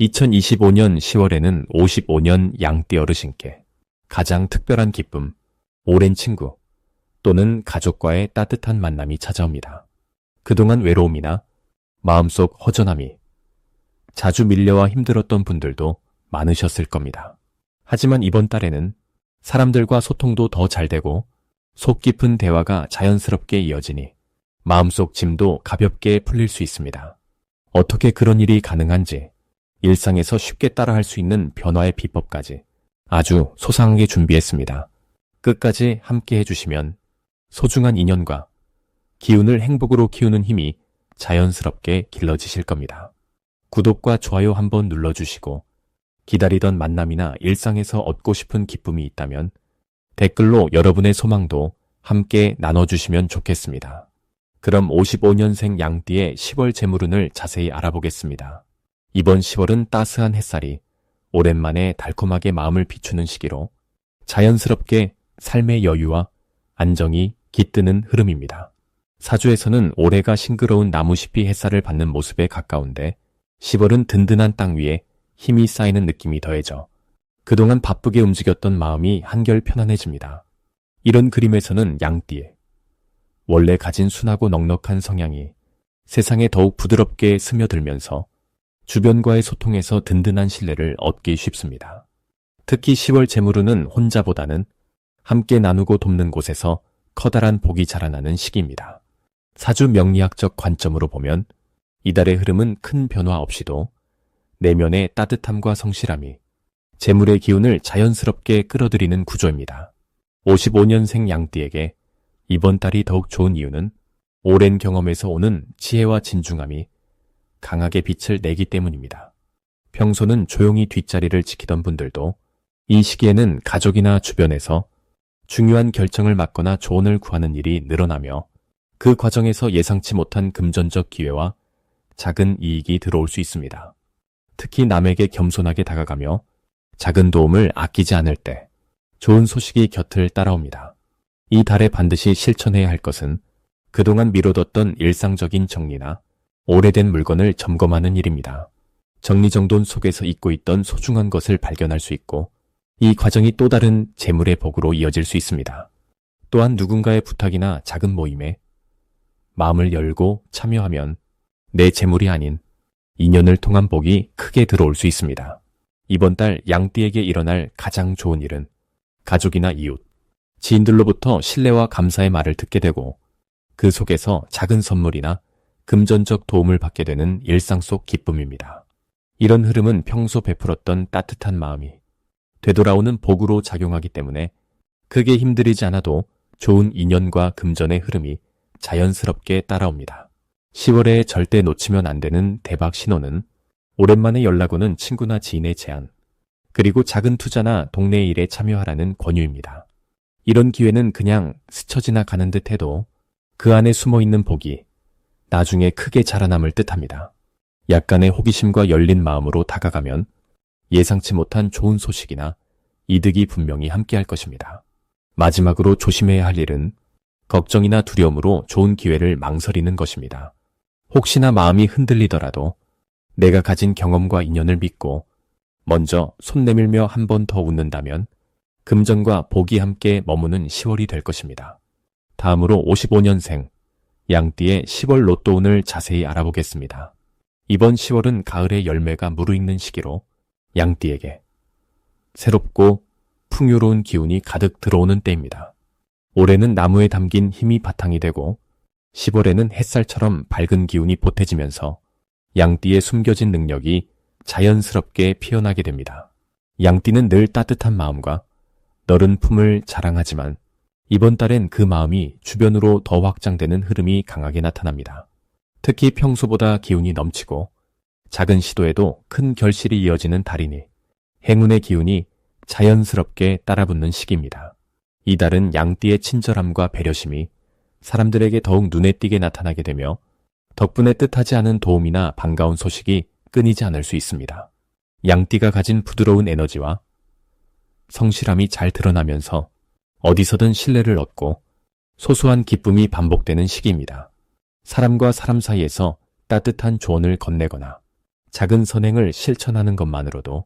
2025년 10월에는 55년 양띠 어르신께 가장 특별한 기쁨, 오랜 친구 또는 가족과의 따뜻한 만남이 찾아옵니다. 그동안 외로움이나 마음속 허전함이 자주 밀려와 힘들었던 분들도 많으셨을 겁니다. 하지만 이번 달에는 사람들과 소통도 더 잘 되고 속 깊은 대화가 자연스럽게 이어지니 마음속 짐도 가볍게 풀릴 수 있습니다. 어떻게 그런 일이 가능한지, 일상에서 쉽게 따라할 수 있는 변화의 비법까지 아주 소상하게 준비했습니다. 끝까지 함께 해주시면 소중한 인연과 기운을 행복으로 키우는 힘이 자연스럽게 길러지실 겁니다. 구독과 좋아요 한번 눌러주시고 기다리던 만남이나 일상에서 얻고 싶은 기쁨이 있다면 댓글로 여러분의 소망도 함께 나눠주시면 좋겠습니다. 그럼 55년생 양띠의 10월 재물운을 자세히 알아보겠습니다. 이번 10월은 따스한 햇살이 오랜만에 달콤하게 마음을 비추는 시기로 자연스럽게 삶의 여유와 안정이 깃드는 흐름입니다. 사주에서는 올해가 싱그러운 나무잎이 햇살을 받는 모습에 가까운데 10월은 든든한 땅 위에 힘이 쌓이는 느낌이 더해져 그동안 바쁘게 움직였던 마음이 한결 편안해집니다. 이런 그림에서는 양띠의 원래 가진 순하고 넉넉한 성향이 세상에 더욱 부드럽게 스며들면서 주변과의 소통에서 든든한 신뢰를 얻기 쉽습니다. 특히 10월 재물운은 혼자보다는 함께 나누고 돕는 곳에서 커다란 복이 자라나는 시기입니다. 사주 명리학적 관점으로 보면 이달의 흐름은 큰 변화 없이도 내면의 따뜻함과 성실함이 재물의 기운을 자연스럽게 끌어들이는 구조입니다. 55년생 양띠에게 이번 달이 더욱 좋은 이유는 오랜 경험에서 오는 지혜와 진중함이 강하게 빛을 내기 때문입니다. 평소는 조용히 뒷자리를 지키던 분들도 이 시기에는 가족이나 주변에서 중요한 결정을 맡거나 조언을 구하는 일이 늘어나며 그 과정에서 예상치 못한 금전적 기회와 작은 이익이 들어올 수 있습니다. 특히 남에게 겸손하게 다가가며 작은 도움을 아끼지 않을 때 좋은 소식이 곁을 따라옵니다. 이 달에 반드시 실천해야 할 것은 그동안 미뤄뒀던 일상적인 정리나 오래된 물건을 점검하는 일입니다. 정리정돈 속에서 잊고 있던 소중한 것을 발견할 수 있고 이 과정이 또 다른 재물의 복으로 이어질 수 있습니다. 또한 누군가의 부탁이나 작은 모임에 마음을 열고 참여하면 내 재물이 아닌 인연을 통한 복이 크게 들어올 수 있습니다. 이번 달 양띠에게 일어날 가장 좋은 일은 가족이나 이웃, 지인들로부터 신뢰와 감사의 말을 듣게 되고 그 속에서 작은 선물이나 금전적 도움을 받게 되는 일상 속 기쁨입니다. 이런 흐름은 평소 베풀었던 따뜻한 마음이 되돌아오는 복으로 작용하기 때문에 크게 힘들이지 않아도 좋은 인연과 금전의 흐름이 자연스럽게 따라옵니다. 10월에 절대 놓치면 안 되는 대박 신호는 오랜만에 연락 오는 친구나 지인의 제안, 그리고 작은 투자나 동네 일에 참여하라는 권유입니다. 이런 기회는 그냥 스쳐 지나가는 듯 해도 그 안에 숨어있는 복이 나중에 크게 자라남을 듯합니다. 약간의 호기심과 열린 마음으로 다가가면 예상치 못한 좋은 소식이나 이득이 분명히 함께할 것입니다. 마지막으로 조심해야 할 일은 걱정이나 두려움으로 좋은 기회를 망설이는 것입니다. 혹시나 마음이 흔들리더라도 내가 가진 경험과 인연을 믿고 먼저 손 내밀며 한 번 더 웃는다면 금전과 복이 함께 머무는 10월이 될 것입니다. 다음으로 55년생 양띠의 10월 로또운을 자세히 알아보겠습니다. 이번 10월은 가을의 열매가 무르익는 시기로 양띠에게 새롭고 풍요로운 기운이 가득 들어오는 때입니다. 올해는 나무에 담긴 힘이 바탕이 되고 10월에는 햇살처럼 밝은 기운이 보태지면서 양띠의 숨겨진 능력이 자연스럽게 피어나게 됩니다. 양띠는 늘 따뜻한 마음과 너른 품을 자랑하지만 이번 달엔 그 마음이 주변으로 더 확장되는 흐름이 강하게 나타납니다. 특히 평소보다 기운이 넘치고 작은 시도에도 큰 결실이 이어지는 달이니 행운의 기운이 자연스럽게 따라붙는 시기입니다. 이 달은 양띠의 친절함과 배려심이 사람들에게 더욱 눈에 띄게 나타나게 되며 덕분에 뜻하지 않은 도움이나 반가운 소식이 끊이지 않을 수 있습니다. 양띠가 가진 부드러운 에너지와 성실함이 잘 드러나면서 어디서든 신뢰를 얻고 소소한 기쁨이 반복되는 시기입니다. 사람과 사람 사이에서 따뜻한 조언을 건네거나 작은 선행을 실천하는 것만으로도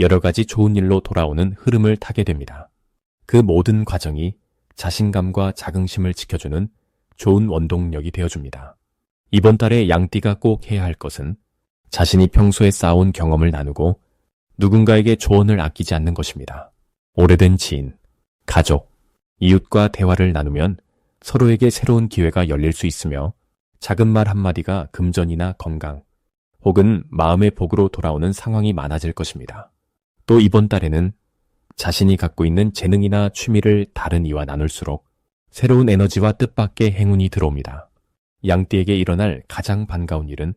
여러 가지 좋은 일로 돌아오는 흐름을 타게 됩니다. 그 모든 과정이 자신감과 자긍심을 지켜주는 좋은 원동력이 되어줍니다. 이번 달에 양띠가 꼭 해야 할 것은 자신이 평소에 쌓아온 경험을 나누고 누군가에게 조언을 아끼지 않는 것입니다. 오래된 지인, 가족, 이웃과 대화를 나누면 서로에게 새로운 기회가 열릴 수 있으며 작은 말 한마디가 금전이나 건강 혹은 마음의 복으로 돌아오는 상황이 많아질 것입니다. 또 이번 달에는 자신이 갖고 있는 재능이나 취미를 다른 이와 나눌수록 새로운 에너지와 뜻밖의 행운이 들어옵니다. 양띠에게 일어날 가장 반가운 일은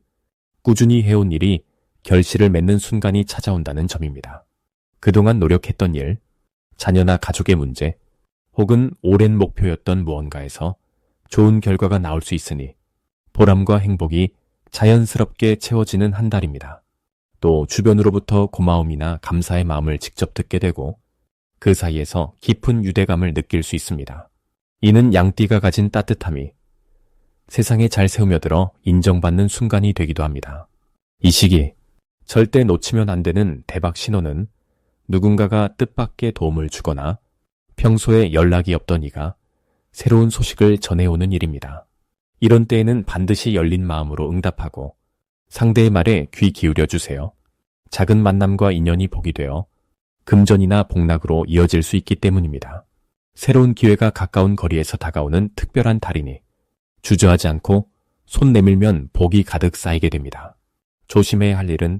꾸준히 해온 일이 결실을 맺는 순간이 찾아온다는 점입니다. 그동안 노력했던 일, 자녀나 가족의 문제, 혹은 오랜 목표였던 무언가에서 좋은 결과가 나올 수 있으니 보람과 행복이 자연스럽게 채워지는 한 달입니다. 또 주변으로부터 고마움이나 감사의 마음을 직접 듣게 되고 그 사이에서 깊은 유대감을 느낄 수 있습니다. 이는 양띠가 가진 따뜻함이 세상에 잘 스며들어 인정받는 순간이 되기도 합니다. 이 시기 절대 놓치면 안 되는 대박 신호는 누군가가 뜻밖의 도움을 주거나 평소에 연락이 없던 이가 새로운 소식을 전해오는 일입니다. 이런 때에는 반드시 열린 마음으로 응답하고 상대의 말에 귀 기울여 주세요. 작은 만남과 인연이 복이 되어 금전이나 복락으로 이어질 수 있기 때문입니다. 새로운 기회가 가까운 거리에서 다가오는 특별한 달이니 주저하지 않고 손 내밀면 복이 가득 쌓이게 됩니다. 조심해야 할 일은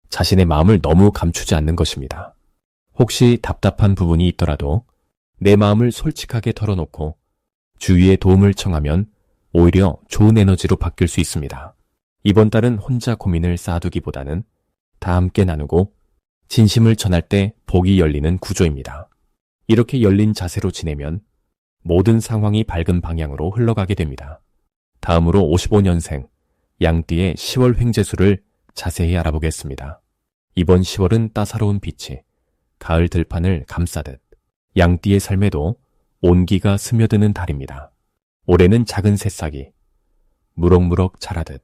자신의 마음을 너무 감추지 않는 것입니다. 혹시 답답한 부분이 있더라도 내 마음을 솔직하게 털어놓고 주위의 도움을 청하면 오히려 좋은 에너지로 바뀔 수 있습니다. 이번 달은 혼자 고민을 쌓아두기보다는 다 함께 나누고 진심을 전할 때 복이 열리는 구조입니다. 이렇게 열린 자세로 지내면 모든 상황이 밝은 방향으로 흘러가게 됩니다. 다음으로 55년생 양띠의 10월 횡재수를 자세히 알아보겠습니다. 이번 10월은 따사로운 빛이 가을 들판을 감싸듯 양띠의 삶에도 온기가 스며드는 달입니다. 올해는 작은 새싹이 무럭무럭 자라듯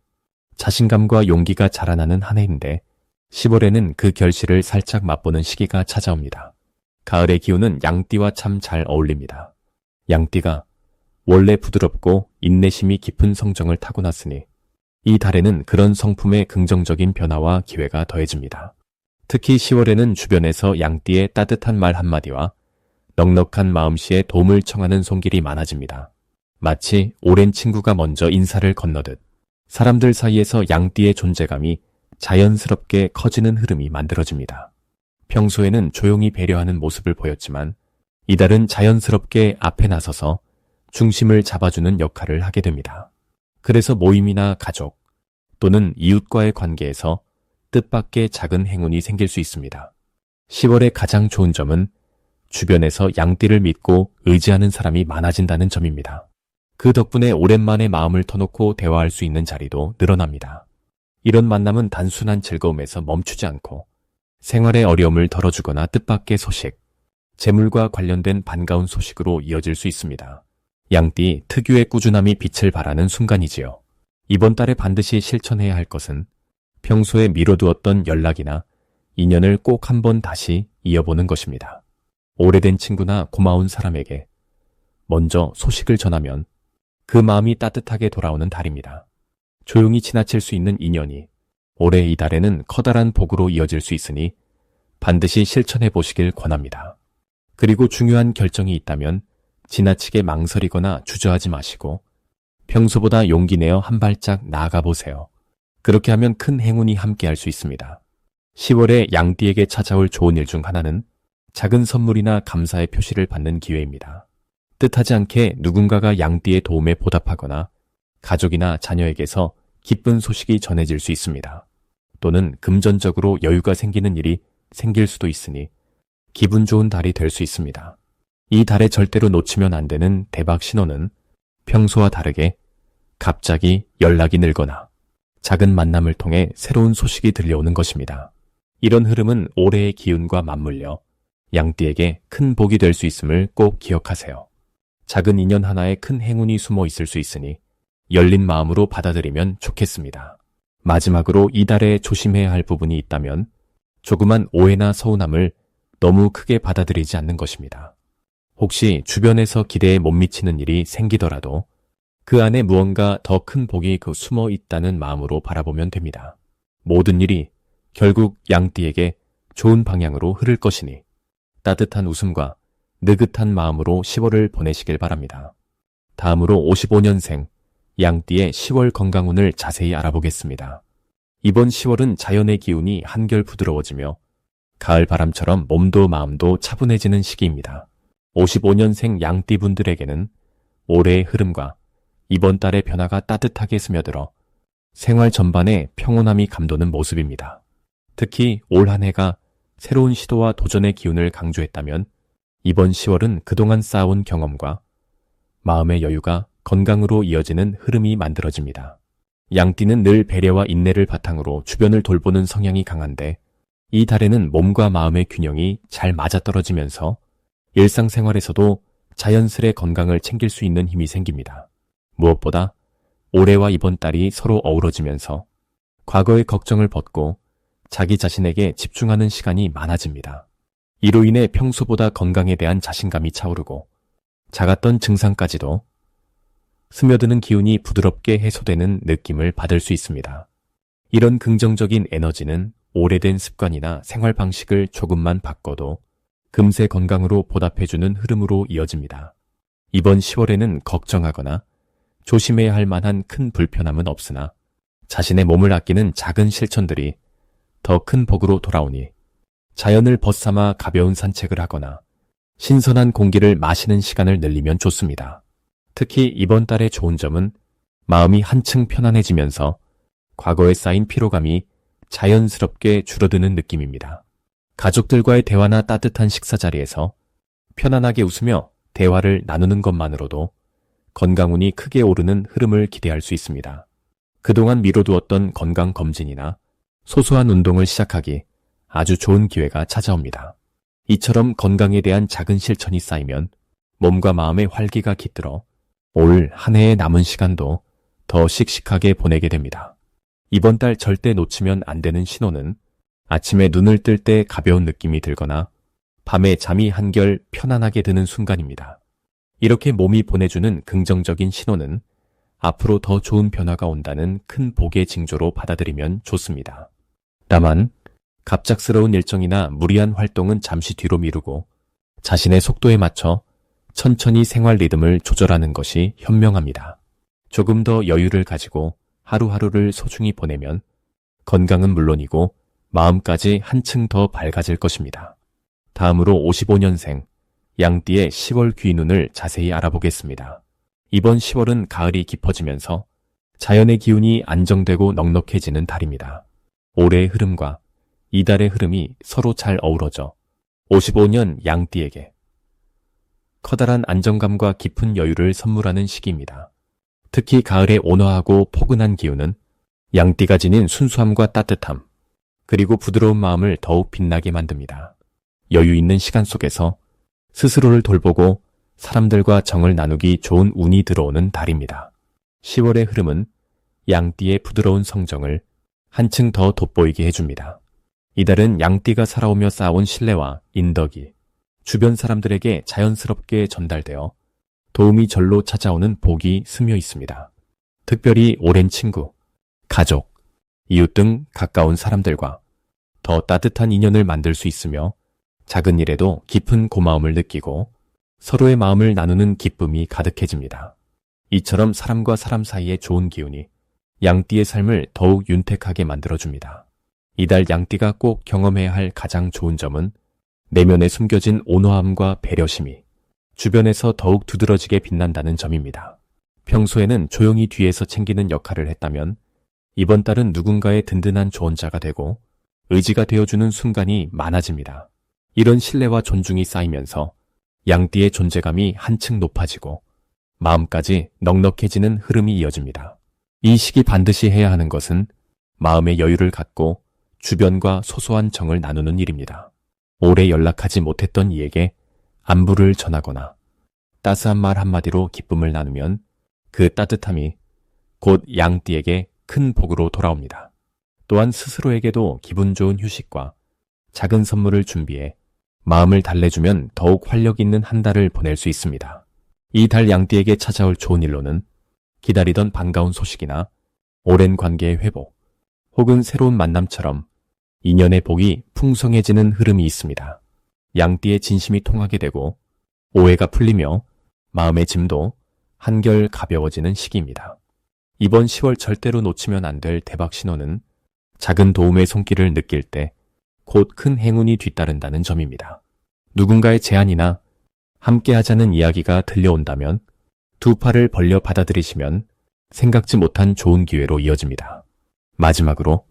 자신감과 용기가 자라나는 한 해인데 10월에는 그 결실을 살짝 맛보는 시기가 찾아옵니다. 가을의 기운은 양띠와 참 잘 어울립니다. 양띠가 원래 부드럽고 인내심이 깊은 성정을 타고났으니 이 달에는 그런 성품의 긍정적인 변화와 기회가 더해집니다. 특히 10월에는 주변에서 양띠의 따뜻한 말 한마디와 넉넉한 마음씨에 도움을 청하는 손길이 많아집니다. 마치 오랜 친구가 먼저 인사를 건너듯 사람들 사이에서 양띠의 존재감이 자연스럽게 커지는 흐름이 만들어집니다. 평소에는 조용히 배려하는 모습을 보였지만 이달은 자연스럽게 앞에 나서서 중심을 잡아주는 역할을 하게 됩니다. 그래서 모임이나 가족 또는 이웃과의 관계에서 뜻밖의 작은 행운이 생길 수 있습니다. 10월의 가장 좋은 점은 주변에서 양띠를 믿고 의지하는 사람이 많아진다는 점입니다. 그 덕분에 오랜만에 마음을 터놓고 대화할 수 있는 자리도 늘어납니다. 이런 만남은 단순한 즐거움에서 멈추지 않고 생활의 어려움을 덜어주거나 뜻밖의 소식, 재물과 관련된 반가운 소식으로 이어질 수 있습니다. 양띠 특유의 꾸준함이 빛을 발하는 순간이지요. 이번 달에 반드시 실천해야 할 것은 평소에 미뤄두었던 연락이나 인연을 꼭 한번 다시 이어보는 것입니다. 오래된 친구나 고마운 사람에게 먼저 소식을 전하면 그 마음이 따뜻하게 돌아오는 달입니다. 조용히 지나칠 수 있는 인연이 올해 이 달에는 커다란 복으로 이어질 수 있으니 반드시 실천해 보시길 권합니다. 그리고 중요한 결정이 있다면 지나치게 망설이거나 주저하지 마시고 평소보다 용기 내어 한 발짝 나아가 보세요. 그렇게 하면 큰 행운이 함께할 수 있습니다. 10월에 양띠에게 찾아올 좋은 일 중 하나는 작은 선물이나 감사의 표시를 받는 기회입니다. 뜻하지 않게 누군가가 양띠의 도움에 보답하거나 가족이나 자녀에게서 기쁜 소식이 전해질 수 있습니다. 또는 금전적으로 여유가 생기는 일이 생길 수도 있으니 기분 좋은 달이 될 수 있습니다. 이 달에 절대로 놓치면 안 되는 대박 신호는 평소와 다르게 갑자기 연락이 늘거나 작은 만남을 통해 새로운 소식이 들려오는 것입니다. 이런 흐름은 올해의 기운과 맞물려 양띠에게 큰 복이 될 수 있음을 꼭 기억하세요. 작은 인연 하나에 큰 행운이 숨어 있을 수 있으니 열린 마음으로 받아들이면 좋겠습니다. 마지막으로 이달에 조심해야 할 부분이 있다면 조그만 오해나 서운함을 너무 크게 받아들이지 않는 것입니다. 혹시 주변에서 기대에 못 미치는 일이 생기더라도 그 안에 무언가 더 큰 복이 숨어 있다는 마음으로 바라보면 됩니다. 모든 일이 결국 양띠에게 좋은 방향으로 흐를 것이니 따뜻한 웃음과 느긋한 마음으로 10월을 보내시길 바랍니다. 다음으로 55년생 양띠의 10월 건강운을 자세히 알아보겠습니다. 이번 10월은 자연의 기운이 한결 부드러워지며 가을 바람처럼 몸도 마음도 차분해지는 시기입니다. 55년생 양띠분들에게는 올해의 흐름과 이번 달의 변화가 따뜻하게 스며들어 생활 전반에 평온함이 감도는 모습입니다. 특히 올 한 해가 새로운 시도와 도전의 기운을 강조했다면 이번 10월은 그동안 쌓아온 경험과 마음의 여유가 건강으로 이어지는 흐름이 만들어집니다. 양띠는 늘 배려와 인내를 바탕으로 주변을 돌보는 성향이 강한데 이 달에는 몸과 마음의 균형이 잘 맞아떨어지면서 일상생활에서도 자연스레 건강을 챙길 수 있는 힘이 생깁니다. 무엇보다 올해와 이번 달이 서로 어우러지면서 과거의 걱정을 벗고 자기 자신에게 집중하는 시간이 많아집니다. 이로 인해 평소보다 건강에 대한 자신감이 차오르고 작았던 증상까지도 스며드는 기운이 부드럽게 해소되는 느낌을 받을 수 있습니다. 이런 긍정적인 에너지는 오래된 습관이나 생활 방식을 조금만 바꿔도 금세 건강으로 보답해주는 흐름으로 이어집니다. 이번 10월에는 걱정하거나 조심해야 할 만한 큰 불편함은 없으나 자신의 몸을 아끼는 작은 실천들이 더 큰 복으로 돌아오니 자연을 벗삼아 가벼운 산책을 하거나 신선한 공기를 마시는 시간을 늘리면 좋습니다. 특히 이번 달의 좋은 점은 마음이 한층 편안해지면서 과거에 쌓인 피로감이 자연스럽게 줄어드는 느낌입니다. 가족들과의 대화나 따뜻한 식사 자리에서 편안하게 웃으며 대화를 나누는 것만으로도 건강운이 크게 오르는 흐름을 기대할 수 있습니다. 그동안 미뤄두었던 건강검진이나 소소한 운동을 시작하기 아주 좋은 기회가 찾아옵니다. 이처럼 건강에 대한 작은 실천이 쌓이면 몸과 마음의 활기가 깃들어 올 한 해의 남은 시간도 더 씩씩하게 보내게 됩니다. 이번 달 절대 놓치면 안 되는 신호는 아침에 눈을 뜰 때 가벼운 느낌이 들거나 밤에 잠이 한결 편안하게 드는 순간입니다. 이렇게 몸이 보내주는 긍정적인 신호는 앞으로 더 좋은 변화가 온다는 큰 복의 징조로 받아들이면 좋습니다. 다만 갑작스러운 일정이나 무리한 활동은 잠시 뒤로 미루고 자신의 속도에 맞춰 천천히 생활 리듬을 조절하는 것이 현명합니다. 조금 더 여유를 가지고 하루하루를 소중히 보내면 건강은 물론이고 마음까지 한층 더 밝아질 것입니다. 다음으로 55년생 양띠의 10월 귀인운을 자세히 알아보겠습니다. 이번 10월은 가을이 깊어지면서 자연의 기운이 안정되고 넉넉해지는 달입니다. 올해의 흐름과 이달의 흐름이 서로 잘 어우러져 55년 양띠에게 커다란 안정감과 깊은 여유를 선물하는 시기입니다. 특히 가을의 온화하고 포근한 기운은 양띠가 지닌 순수함과 따뜻함, 그리고 부드러운 마음을 더욱 빛나게 만듭니다. 여유 있는 시간 속에서 스스로를 돌보고 사람들과 정을 나누기 좋은 운이 들어오는 달입니다. 10월의 흐름은 양띠의 부드러운 성정을 한층 더 돋보이게 해줍니다. 이달은 양띠가 살아오며 쌓아온 신뢰와 인덕이 주변 사람들에게 자연스럽게 전달되어 도움이 절로 찾아오는 복이 스며 있습니다. 특별히 오랜 친구, 가족, 이웃 등 가까운 사람들과 더 따뜻한 인연을 만들 수 있으며 작은 일에도 깊은 고마움을 느끼고 서로의 마음을 나누는 기쁨이 가득해집니다. 이처럼 사람과 사람 사이의 좋은 기운이 양띠의 삶을 더욱 윤택하게 만들어줍니다. 이달 양띠가 꼭 경험해야 할 가장 좋은 점은 내면에 숨겨진 온화함과 배려심이 주변에서 더욱 두드러지게 빛난다는 점입니다. 평소에는 조용히 뒤에서 챙기는 역할을 했다면 이번 달은 누군가의 든든한 조언자가 되고 의지가 되어주는 순간이 많아집니다. 이런 신뢰와 존중이 쌓이면서 양띠의 존재감이 한층 높아지고 마음까지 넉넉해지는 흐름이 이어집니다. 이 시기 반드시 해야 하는 것은 마음의 여유를 갖고 주변과 소소한 정을 나누는 일입니다. 오래 연락하지 못했던 이에게 안부를 전하거나 따스한 말 한마디로 기쁨을 나누면 그 따뜻함이 곧 양띠에게 큰 복으로 돌아옵니다. 또한 스스로에게도 기분 좋은 휴식과 작은 선물을 준비해 마음을 달래주면 더욱 활력 있는 한 달을 보낼 수 있습니다. 이 달 양띠에게 찾아올 좋은 일로는 기다리던 반가운 소식이나 오랜 관계의 회복, 혹은 새로운 만남처럼 인연의 복이 풍성해지는 흐름이 있습니다. 양띠의 진심이 통하게 되고 오해가 풀리며 마음의 짐도 한결 가벼워지는 시기입니다. 이번 10월 절대로 놓치면 안 될 대박 신호는 작은 도움의 손길을 느낄 때 곧 큰 행운이 뒤따른다는 점입니다. 누군가의 제안이나 함께하자는 이야기가 들려온다면 두 팔을 벌려 받아들이시면 생각지 못한 좋은 기회로 이어집니다. 마지막으로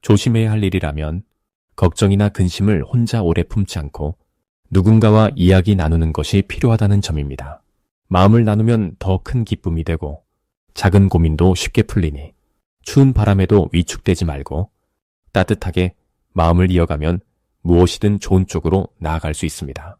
조심해야 할 일이라면 걱정이나 근심을 혼자 오래 품지 않고 누군가와 이야기 나누는 것이 필요하다는 점입니다. 마음을 나누면 더 큰 기쁨이 되고 작은 고민도 쉽게 풀리니 추운 바람에도 위축되지 말고 따뜻하게 마음을 이어가면 무엇이든 좋은 쪽으로 나아갈 수 있습니다.